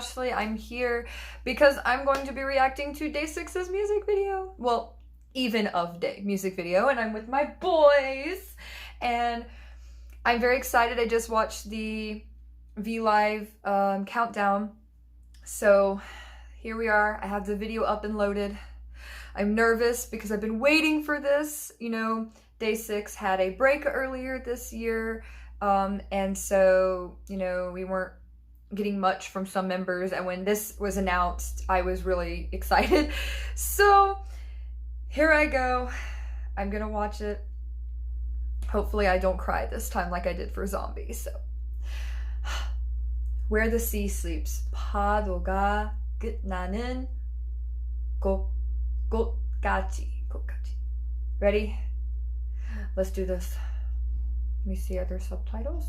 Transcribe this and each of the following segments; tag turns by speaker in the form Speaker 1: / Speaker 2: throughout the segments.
Speaker 1: Ashley. I'm here because I'm going to be reacting to Day6's music video. Well, even of Day music video, and I'm with my boys. And I'm very excited. I just watched the V Live countdown. So here we are. I have the video up and loaded. I'm nervous because I've been waiting for this. You know, Day6 had a break earlier this year. And so, you know, we weren't getting much from some members. And when this was announced, I was really excited. So here I go. I'm gonna watch it. Hopefully I don't cry this time like I did for Zombie. So, Where the Sea Sleeps. 파도가 끝나는 곳까지. Ready? Let's do this. Let me see, are there subtitles?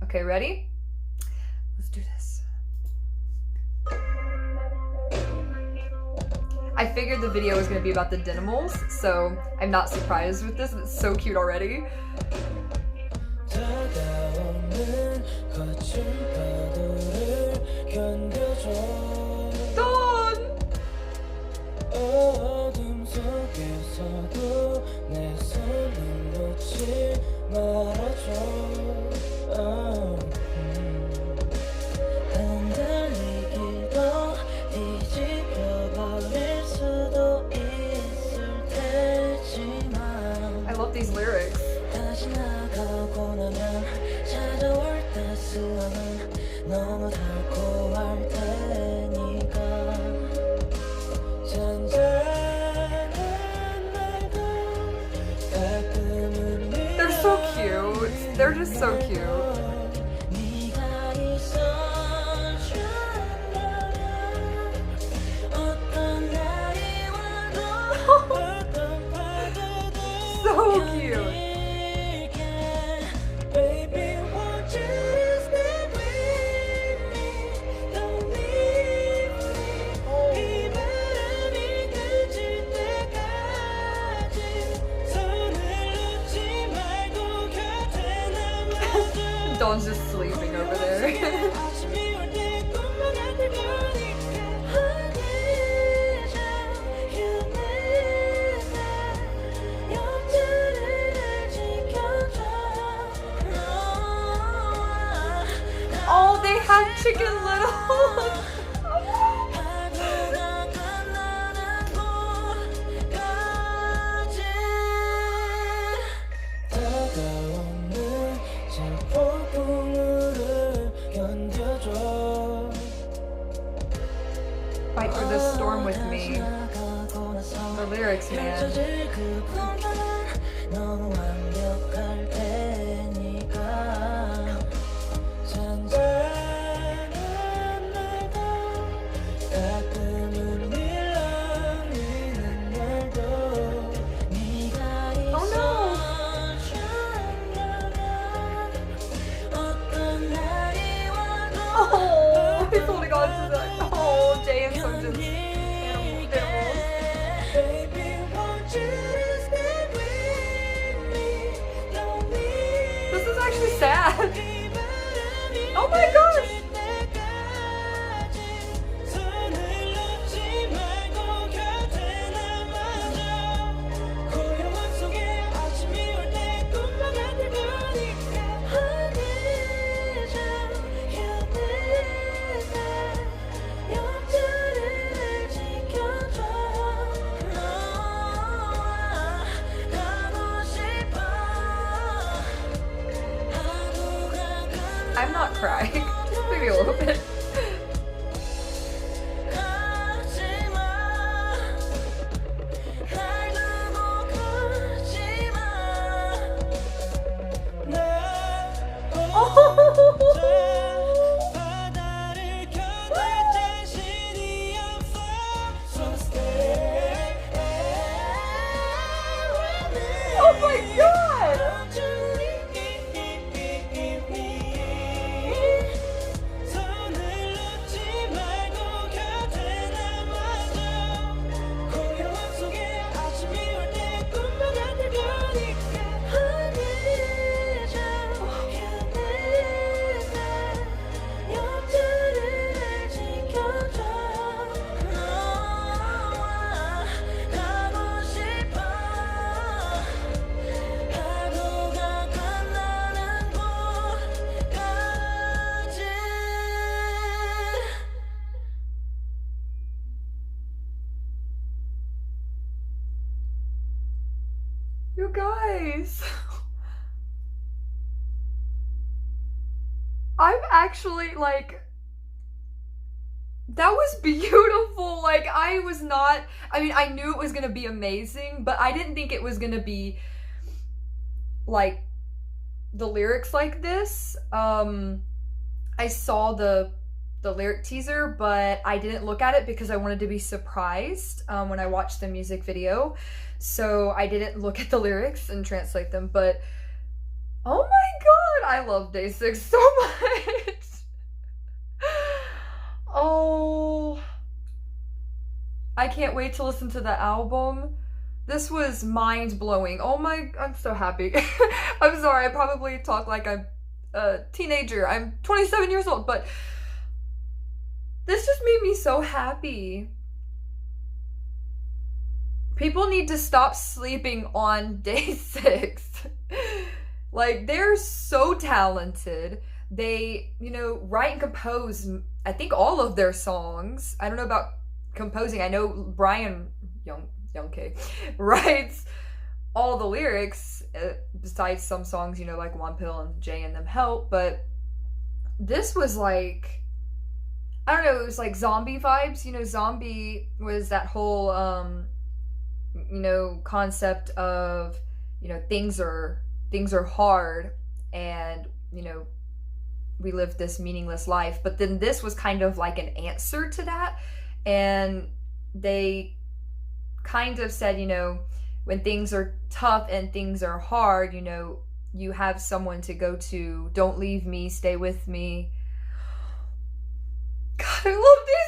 Speaker 1: Okay, ready? Let's do this. I figured the video was going to be about the Dinimals, so I'm not surprised with this. It's so cute already. Dawn! I love these lyrics. They're so cute. They're just so cute. So cute. Dawn's just sleeping over there. Oh, they have Chicken Little. Fight through the storm with me. The lyrics, man. He's holding on to that. Oh, Jay and Sungja's animals. This is actually sad. Oh my gosh. I'm not crying, just maybe a little bit. Oh my god! You guys. I'm actually like, that was beautiful. Like, I mean, I knew it was gonna be amazing, but I didn't think it was gonna be like the lyrics like this. I saw the lyric teaser, but I didn't look at it because I wanted to be surprised when I watched the music video. So I didn't look at the lyrics and translate them, but oh my god, I love Day6 so much. Oh, I can't wait to listen to the album. This was mind-blowing. Oh my, I'm so happy. I'm sorry, I probably talk like I'm a teenager. I'm 27 years old, but this just made me so happy. People need to stop sleeping on Day6. Like, they're so talented. They, you know, write and compose, I think, all of their songs. I don't know about composing. I know Brian Young K writes all the lyrics, besides some songs, you know, like One Pill and Jay and Them Help. But this was like, I don't know, it was like Zombie vibes. You know, Zombie was that whole, you know, concept of, you know, things are hard and, you know, we live this meaningless life. But then this was kind of like an answer to that. And they kind of said, you know, when things are tough and things are hard, you know, you have someone to go to. Don't leave me, stay with me. God, I love Day6.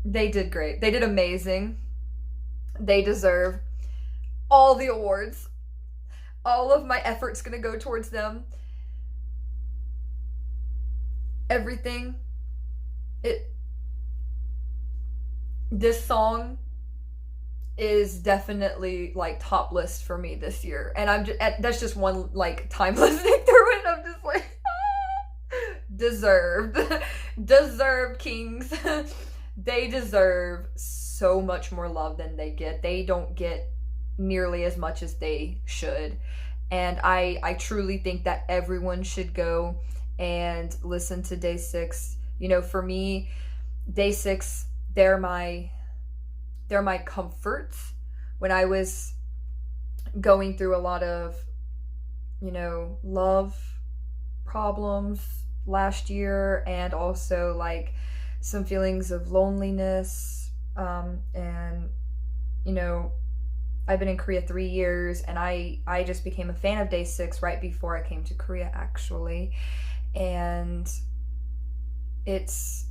Speaker 1: They did great. They did amazing. They deserve all the awards. All of my effort's gonna go towards them. Everything. This song is definitely like top list for me this year. And I'm just, that's just one like time listening through it. I'm just like, deserved. Deserved, kings. They deserve so much more love than they get. They don't get nearly as much as they should. And I truly think that everyone should go and listen to Day6. You know, for me, Day6, they're my comfort when I was going through a lot of, you know, love problems last year, and also like some feelings of loneliness, and, you know, I've been in Korea 3 years, and I just became a fan of Day6 right before I came to Korea, actually. And it's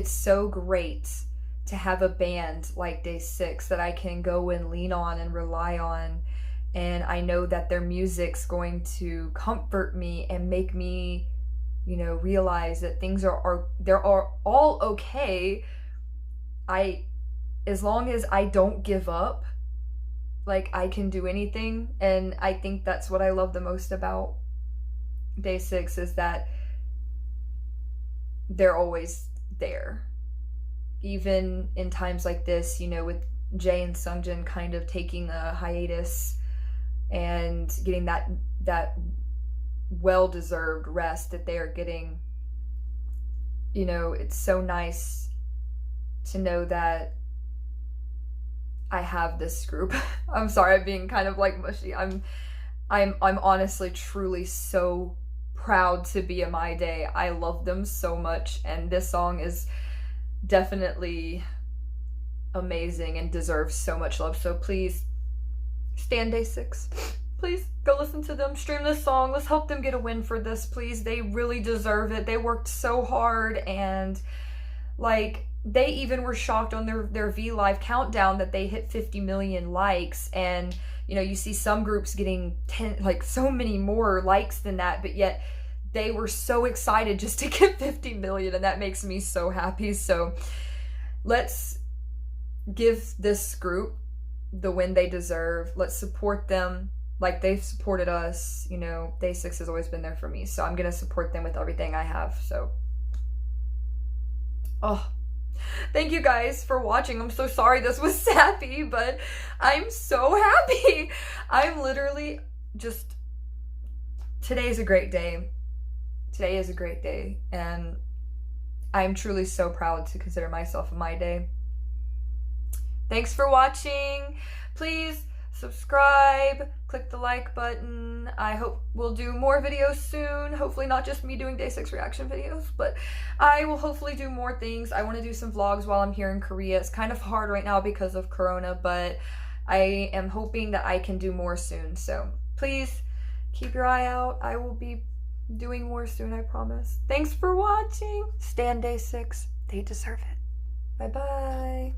Speaker 1: so great to have a band like Day6 that I can go and lean on and rely on. And I know that their music's going to comfort me and make me, you know, realize that things are all okay. As long as I don't give up, like, I can do anything. And I think that's what I love the most about Day6, is that they're always there. Even in times like this, you know, with Jay and Sungjin kind of taking a hiatus and getting that well-deserved rest that they are getting. You know, it's so nice to know that I have this group. I'm sorry, I'm being kind of like mushy. I'm honestly truly so proud to be a My Day. I love them so much, and this song is definitely amazing and deserves so much love. So please stand Day6. Please go listen to them, stream this song. Let's help them get a win for this, please. They really deserve it. They worked so hard, and like, they even were shocked on their V-Live countdown that they hit 50 million likes. And, you know, you see some groups getting so many more likes than that, but yet they were so excited just to get 50 million, and that makes me so happy. So let's give this group the win they deserve. Let's support them like they've supported us. You know, Day6 has always been there for me, so I'm gonna support them with everything I have. So, oh, Thank you guys for watching. I'm so sorry this was sappy, but I'm so happy. I'm literally just, today is a great day. Today is a great day, and I'm truly so proud to consider myself a my day. Thanks for watching. Please subscribe, click the like button. I hope we'll do more videos soon. Hopefully not just me doing day 6 reaction videos, but I will hopefully do more things. I want to do some vlogs while I'm here in Korea. It's kind of hard right now because of Corona, but I am hoping that I can do more soon. So please keep your eye out. I will be doing more soon, I promise. Thanks for watching. Stand day 6. They deserve it. Bye-bye.